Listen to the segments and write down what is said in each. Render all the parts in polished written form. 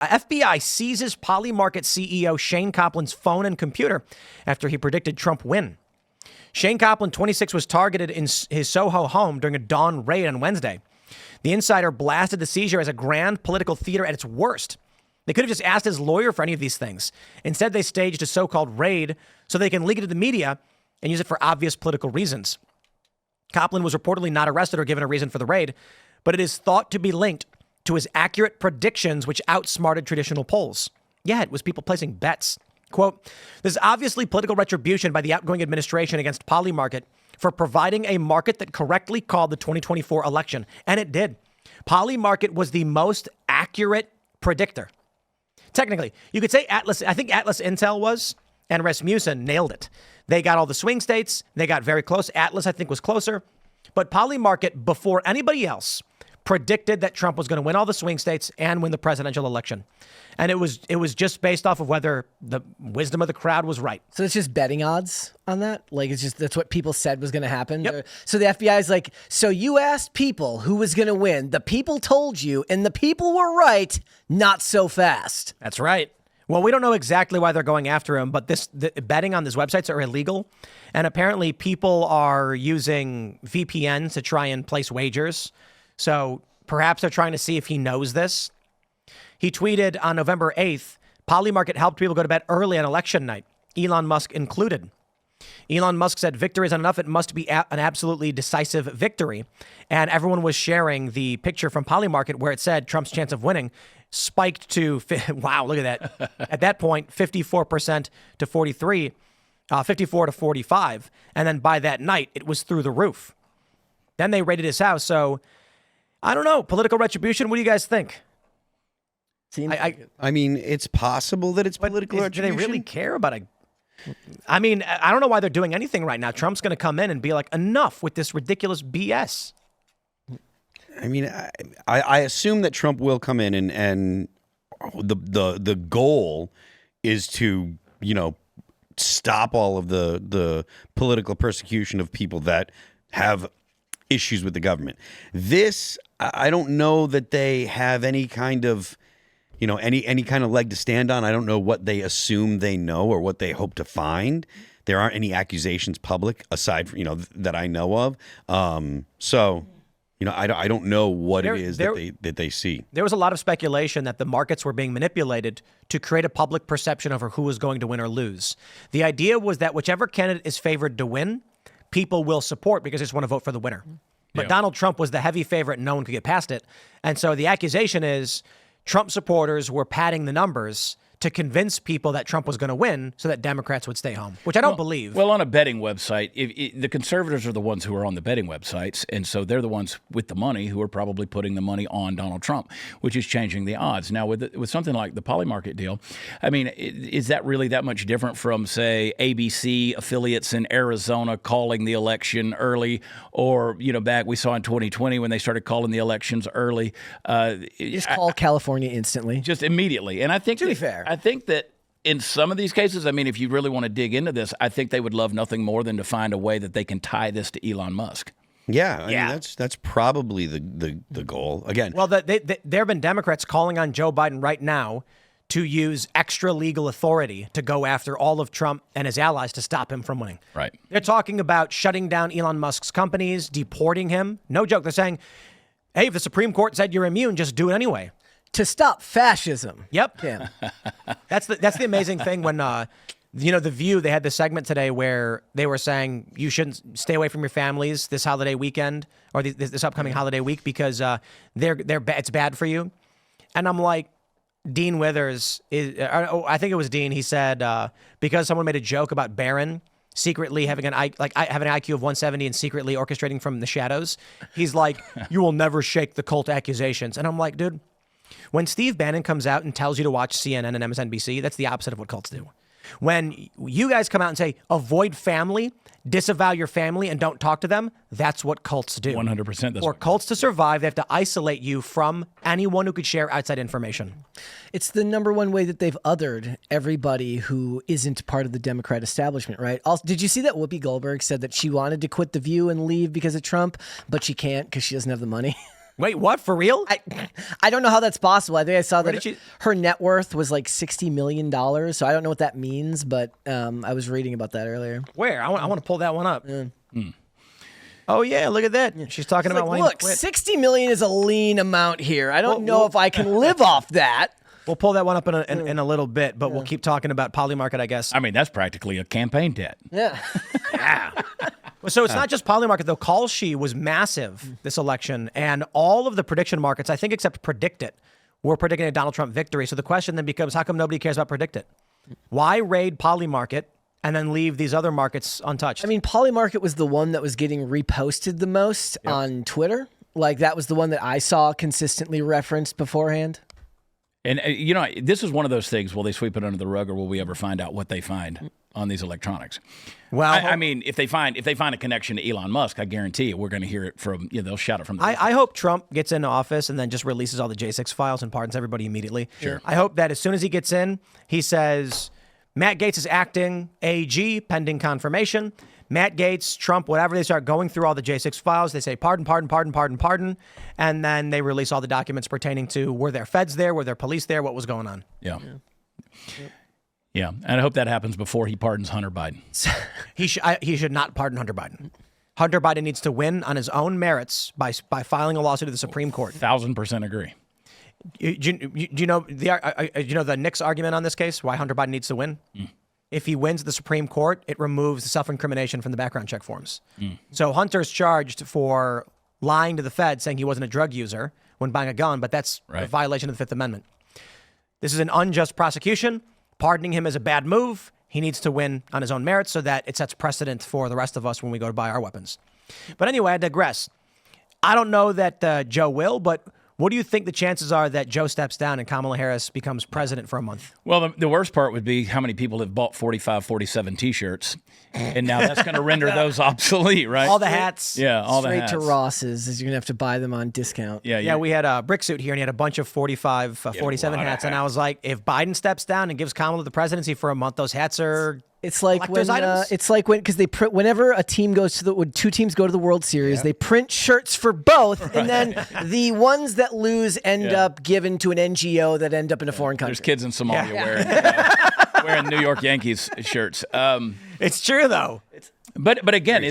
FBI seizes PolyMarket CEO Shane Copland's phone and computer after he predicted Trump win. Shane Copland, 26, was targeted in his Soho home during a dawn raid on Wednesday. The insider blasted the seizure as a grand political theater at its worst. They could have just asked his lawyer for any of these things. Instead, they staged a so-called raid so they can leak it to the media and use it for obvious political reasons. Copland was reportedly not arrested or given a reason for the raid, but it is thought to be linked to his accurate predictions, which outsmarted traditional polls. Yeah, it was people placing bets. Quote, "There's obviously political retribution by the outgoing administration against PolyMarket for providing a market that correctly called the 2024 election." And it did. PolyMarket was the most accurate predictor. Technically, you could say Atlas, I think Atlas Intel was, and Rasmussen nailed it. They got all the swing states. They got very close. Atlas, I think, was closer. But PolyMarket, before anybody else, predicted that Trump was going to win all the swing states and win the presidential election. And it was just based off of whether the wisdom of the crowd was right. So it's just betting odds on that? Like, it's just, that's what people said was going to happen? Yep. So the FBI is like, so you asked people who was going to win. The people told you, and the people were right, not so fast. That's right. Well, we don't know exactly why they're going after him, but the betting on these websites are illegal. And apparently people are using VPNs to try and place wagers. So perhaps they're trying to see if he knows this. He tweeted on November 8th, PolyMarket helped people go to bed early on election night, Elon Musk included. Elon Musk said, "Victory isn't enough. It must be an absolutely decisive victory." And everyone was sharing the picture from PolyMarket where it said Trump's chance of winning spiked to, wow, look at that. At that point, 54% to 43, 54 to 45. And then by that night, it was through the roof. Then they raided his house. So I don't know. Political retribution. What do you guys think? I mean, it's possible that it's political retribution. Do they really care about it? I mean, I don't know why they're doing anything right now. Trump's going to come in and be like, enough with this ridiculous BS. I mean, I assume that Trump will come in and the goal is to, stop all of the political persecution of people that have issues with the government. This, I don't know that they have any kind of, any kind of leg to stand on. I don't know what they assume they know or what they hope to find. There aren't any accusations public aside from, that I know of. So, I don't know what it is that they see. There was a lot of speculation that the markets were being manipulated to create a public perception over who was going to win or lose. The idea was that whichever candidate is favored to win, people will support because they just want to vote for the winner. But Donald Trump was the heavy favorite and no one could get past it. And so the accusation is Trump supporters were padding the numbers to convince people that Trump was going to win so that Democrats would stay home, which I don't believe. Well, on a betting website, the conservatives are the ones who are on the betting websites, and so they're the ones with the money who are probably putting the money on Donald Trump, which is changing the odds. Now, with something like the PolyMarket deal, I mean, is that really that much different from, say, ABC affiliates in Arizona calling the election early, or, back we saw in 2020 when they started calling the elections early? Just call California instantly. Just immediately. And I think, to be fair, I think that in some of these cases, I mean, if you really want to dig into this, I think they would love nothing more than to find a way that they can tie this to Elon Musk. Yeah, I mean, that's probably the goal. Again, well, there have been Democrats calling on Joe Biden right now to use extra legal authority to go after all of Trump and his allies to stop him from winning. Right. They're talking about shutting down Elon Musk's companies, deporting him. No joke. They're saying, hey, if the Supreme Court said you're immune, just do it anyway. To stop fascism. Yep. Yeah. That's the amazing thing when, The View, they had this segment today where they were saying you shouldn't stay away from your families this holiday weekend or this upcoming holiday week because it's bad for you. And I'm like, Dean Withers, I think it was Dean, he said, because someone made a joke about Barron secretly having an IQ of 170 and secretly orchestrating from the shadows, he's like, you will never shake the cult accusations. And I'm like, dude, when Steve Bannon comes out and tells you to watch CNN and MSNBC, that's the opposite of what cults do. When you guys come out and say, avoid family, disavow your family, and don't talk to them, that's what cults do. 100%. For cults to survive, they have to isolate you from anyone who could share outside information. It's the number one way that they've othered everybody who isn't part of the Democrat establishment, right? Also, did you see that Whoopi Goldberg said that she wanted to quit The View and leave because of Trump, but she can't because she doesn't have the money? Wait, what? For real? I don't know how that's possible. I think I saw that did you- her net worth was like $60 million. So I don't know what that means, but I was reading about that earlier. Where? I want to pull that one up. Oh yeah, look at that. She's talking about wanting Look, to quit. $60 million is a lean amount here. I don't know if I can live off that. We'll pull that one up in a little bit, but we'll keep talking about PolyMarket, I guess. I mean, that's practically a campaign debt. Yeah. So it's not just PolyMarket, though. Kalshi was massive this election, and all of the prediction markets, I think except Predict It, were predicting a Donald Trump victory. So the question then becomes, how come nobody cares about Predict It? Why raid PolyMarket and then leave these other markets untouched? I mean, PolyMarket was the one that was getting reposted the most on Twitter. Like, that was the one that I saw consistently referenced beforehand. And, this is one of those things, will they sweep it under the rug or will we ever find out what they find on these electronics? Well, I mean, if they find a connection to Elon Musk, I guarantee you we're going to hear it from, they'll shout it from the I hope Trump gets into office and then just releases all the J6 files and pardons everybody immediately. Sure. I hope that as soon as he gets in, he says, Matt Gaetz is acting AG pending confirmation. Matt Gaetz, Trump, whatever, they start going through all the J6 files. They say pardon, pardon, pardon, pardon, pardon. And then they release all the documents pertaining to were there feds there, were there police there, what was going on. Yeah. And I hope that happens before he pardons Hunter Biden. He should not pardon Hunter Biden. Hunter Biden needs to win on his own merits by filing a lawsuit to the Supreme Court. 1,000% agree. Do you know the Nick's argument on this case? Why Hunter Biden needs to win? If he wins the Supreme Court, it removes the self-incrimination from the background check forms. So Hunter's charged for lying to the Fed, saying he wasn't a drug user when buying a gun, but that's a violation of the Fifth Amendment. This is an unjust prosecution. Pardoning him is a bad move. He needs to win on his own merits so that it sets precedent for the rest of us when we go to buy our weapons. But anyway, I digress. I don't know that Joe will, but what do you think the chances are that Joe steps down and Kamala Harris becomes president for a month? Well, the worst part would be how many people have bought 45, 47 T-shirts, and now that's going to render those obsolete, right? All the hats. Yeah, all the Straight hats. to Ross's, is you're going to have to buy them on discount. Yeah, we had a Brick Suit here, and he had a bunch of 45, 47 hats, and I was like, if Biden steps down and gives Kamala the presidency for a month, those hats are... It's like collector's items? because they print whenever a team goes to when two teams go to the World Series, they print shirts for both, and then the ones that lose end up given to an NGO that end up in a foreign country. There's kids in Somalia wearing New York Yankees shirts. It's true, though. But again,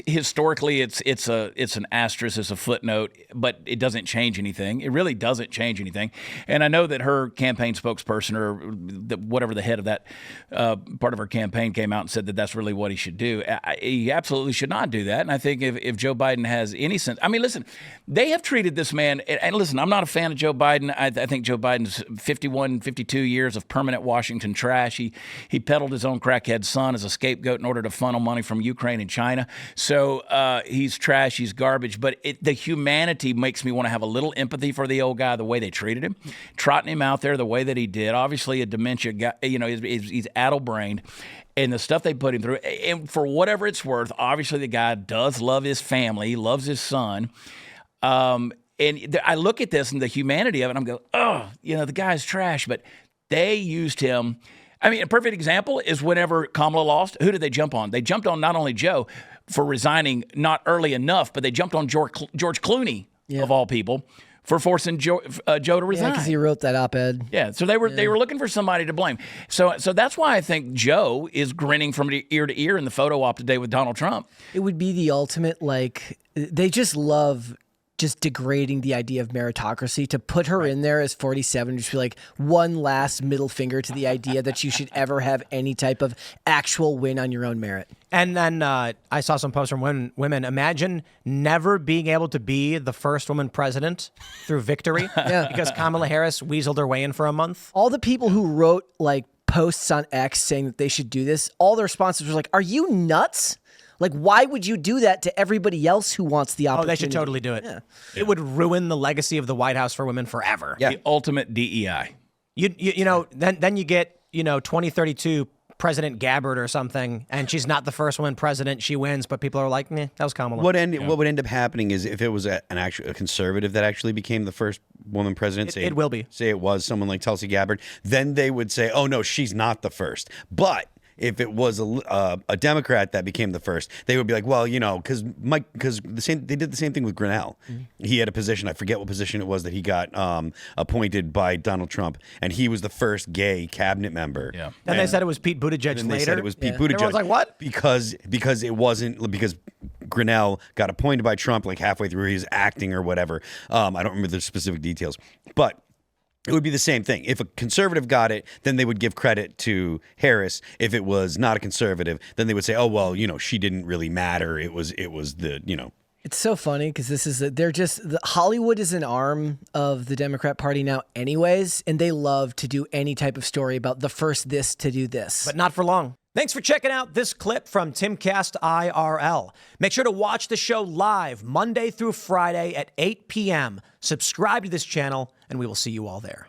historically, it's an asterisk, it's a footnote, but it doesn't change anything. It really doesn't change anything. And I know that her campaign spokesperson or whatever the head of that part of her campaign came out and said that that's really what he should do. He absolutely should not do that. And I think if Joe Biden has any sense, I mean, listen, they have treated this man. And listen, I'm not a fan of Joe Biden. I think Joe Biden's 51, 52 years of permanent Washington trash. He peddled his own crackhead son as a scapegoat in order to funnel money from Ukraine and China. So he's trash, he's garbage. But the humanity makes me want to have a little empathy for the old guy, the way they treated him, trotting him out there the way that he did. Obviously a dementia guy, he's addle-brained. And the stuff they put him through, and for whatever it's worth, obviously the guy does love his family, he loves his son. And I look at this and the humanity of it, and I'm going, the guy's trash. But they used him. I mean, a perfect example is whenever Kamala lost, who did they jump on? They jumped on not only Joe for resigning not early enough, but they jumped on George Clooney, of all people, for forcing Joe to resign. Yeah, because he wrote that op-ed. Yeah, so they were looking for somebody to blame. So that's why I think Joe is grinning from ear to ear in the photo op today with Donald Trump. It would be the ultimate, they just love just degrading the idea of meritocracy. To put her in there as 47, just be like one last middle finger to the idea that you should ever have any type of actual win on your own merit. And then I saw some posts from women. Imagine never being able to be the first woman president through victory because Kamala Harris weaseled her way in for a month. All the people who wrote posts on X saying that they should do this, all the responses were like, are you nuts? Why would you do that to everybody else who wants the opportunity? Oh, they should totally do it. Yeah. It would ruin the legacy of the White House for women forever. Yeah. The ultimate DEI. Then you get 2032 President Gabbard or something, and she's not the first woman president. She wins, but people are like, that was Kamala. What would end up happening is if it was a conservative that actually became the first woman president, it will be. Say it was someone like Tulsi Gabbard, then they would say, oh, no, she's not the first. But if it was a Democrat that became the first, they would be like, well, because they did the same thing with Grinnell. He had a position, I forget what position it was that he got appointed by Donald Trump, and he was the first gay cabinet member. Yeah. And they said it was Pete Buttigieg and later. They said it was Pete Buttigieg. Everyone's like, what? Because it wasn't, because Grinnell got appointed by Trump like halfway through his acting or whatever. I don't remember the specific details, but it would be the same thing. If a conservative got it, then they would give credit to Harris. If it was not a conservative, then they would say, oh, well, she didn't really matter. It was the. It's so funny because Hollywood is an arm of the Democrat Party now anyways, and they love to do any type of story about the first this to do this. But not for long. Thanks for checking out this clip from Timcast IRL. Make sure to watch the show live Monday through Friday at 8 p.m. Subscribe to this channel, and we will see you all there.